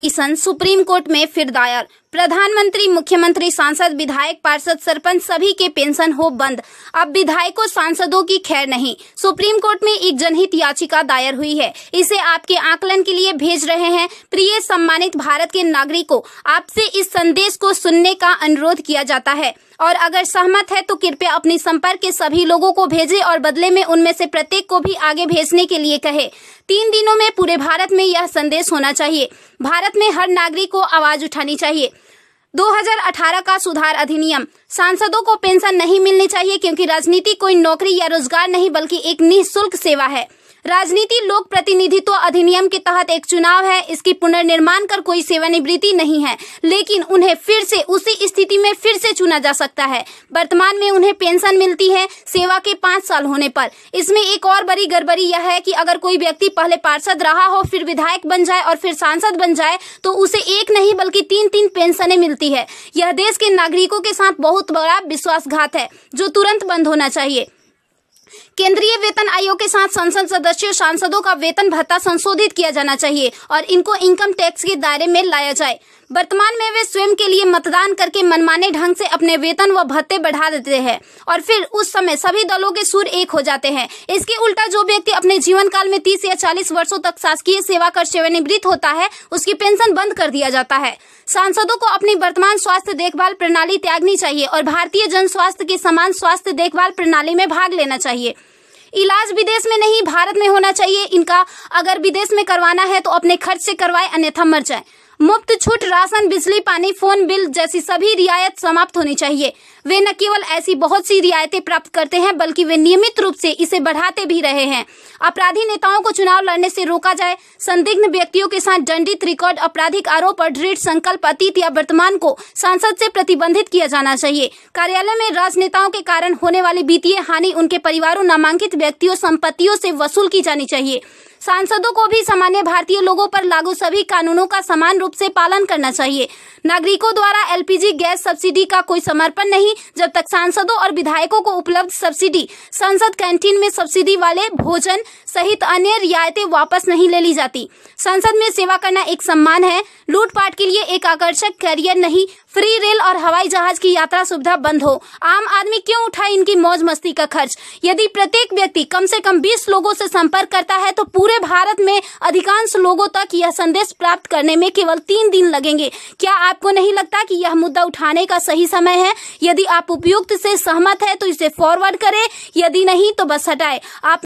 Petition supreme court में फिर दायर। प्रधानमंत्री, मुख्यमंत्री, सांसद, विधायक, पार्षद, सरपंच सभी के पेंशन हो बंद। अब विधायकों, सांसदों की खैर नहीं। सुप्रीम कोर्ट में एक जनहित याचिका दायर हुई है। इसे आपके आकलन के लिए भेज रहे हैं। प्रिय सम्मानित भारत के नागरिकों, आपसे इस संदेश को सुनने का अनुरोध किया जाता है और अगर सहमत है तो कृपया अपने संपर्क के सभी लोगों को भेजें और बदले में उनमें से प्रत्येक को भी आगे भेजने के लिए कहे। 3 दिनों में पूरे भारत में यह संदेश होना चाहिए। भारत में हर नागरिक को आवाज उठानी चाहिए। 2018 का सुधार अधिनियम। सांसदों को पेंशन नहीं मिलनी चाहिए क्योंकि राजनीति कोई नौकरी या रोजगार नहीं बल्कि एक निःशुल्क सेवा है। राजनीति लोक प्रतिनिधित्व अधिनियम के तहत एक चुनाव है। इसकी पुनर्निर्माण कर कोई सेवानिवृत्ति नहीं है, लेकिन उन्हें फिर से उसी स्थिति में फिर से चुना जा सकता है। वर्तमान में उन्हें पेंशन मिलती है सेवा के 5 साल होने पर। इसमें एक और बड़ी गड़बड़ी यह है कि अगर कोई व्यक्ति पहले पार्षद रहा हो, फिर विधायक बन जाए और फिर सांसद बन जाए तो उसे एक नहीं बल्कि 3-3 पेंशनें मिलती है। यह देश के नागरिकों के साथ बहुत बड़ा विश्वासघात है जो तुरंत बंद होना चाहिए। केंद्रीय वेतन आयोग के साथ संसद सदस्यों, सांसदों का वेतन भत्ता संशोधित किया जाना चाहिए और इनको इनकम टैक्स के दायरे में लाया जाए। वर्तमान में वे स्वयं के लिए मतदान करके मनमाने ढंग से अपने वेतन व भत्ते बढ़ा देते हैं और फिर उस समय सभी दलों के सुर एक हो जाते हैं। इसके उल्टा जो व्यक्ति अपने जीवन काल में 30 या 40 वर्षों तक शासकीय सेवा कर सेवानिवृत्त होता है, उसकी पेंशन बंद कर दिया जाता है। सांसदों को अपनी वर्तमान स्वास्थ्य देखभाल प्रणाली त्यागनी चाहिए और भारतीय जन स्वास्थ्य के समान स्वास्थ्य देखभाल प्रणाली में भाग लेना चाहिए। इलाज विदेश में नहीं, भारत में होना चाहिए इनका। अगर विदेश में करवाना है तो अपने खर्च से करवाए, अन्यथा मर जाए। मुफ्त छूट, राशन, बिजली, पानी, फोन बिल जैसी सभी रियायत समाप्त होनी चाहिए। वे न केवल ऐसी बहुत सी रियायतें प्राप्त करते हैं बल्कि वे नियमित रूप से इसे बढ़ाते भी रहे हैं। अपराधी नेताओं को चुनाव लड़ने से रोका जाए। संदिग्ध व्यक्तियों के साथ दंडित रिकॉर्ड, आपराधिक आरोप और दृढ़ संकल्प अतीत या वर्तमान को संसद से प्रतिबंधित किया जाना चाहिए। कार्यालय में राजनेताओं के कारण होने वाली वित्तीय हानि उनके परिवारों, नामांकित व्यक्तियों, संपत्तियों से वसूल की जानी चाहिए। सांसदों को भी सामान्य भारतीय लोगों पर लागू सभी कानूनों का समान रूप से पालन करना चाहिए। नागरिकों द्वारा एलपीजी गैस सब्सिडी का कोई समर्पण नहीं जब तक सांसदों और विधायकों को उपलब्ध सब्सिडी, संसद कैंटीन में सब्सिडी वाले भोजन सहित अन्य रियायतें वापस नहीं ले ली जाती। संसद में सेवा करना एक सम्मान है, लूटपाट के लिए एक आकर्षक करियर नहीं। फ्री रेल और हवाई जहाज की यात्रा सुविधा बंद हो। आम आदमी क्यों उठाए इनकी मौज मस्ती का खर्च? यदि प्रत्येक व्यक्ति कम से कम 20 लोगों से संपर्क करता है तो पूरे भारत में अधिकांश लोगों तक यह संदेश प्राप्त करने में केवल 3 दिन लगेंगे। क्या आपको नहीं लगता कि यह मुद्दा उठाने का सही समय है? यदि आप उपयुक्त से सहमत है तो इसे फॉरवर्ड करें, यदि नहीं तो बस हटाएं। आप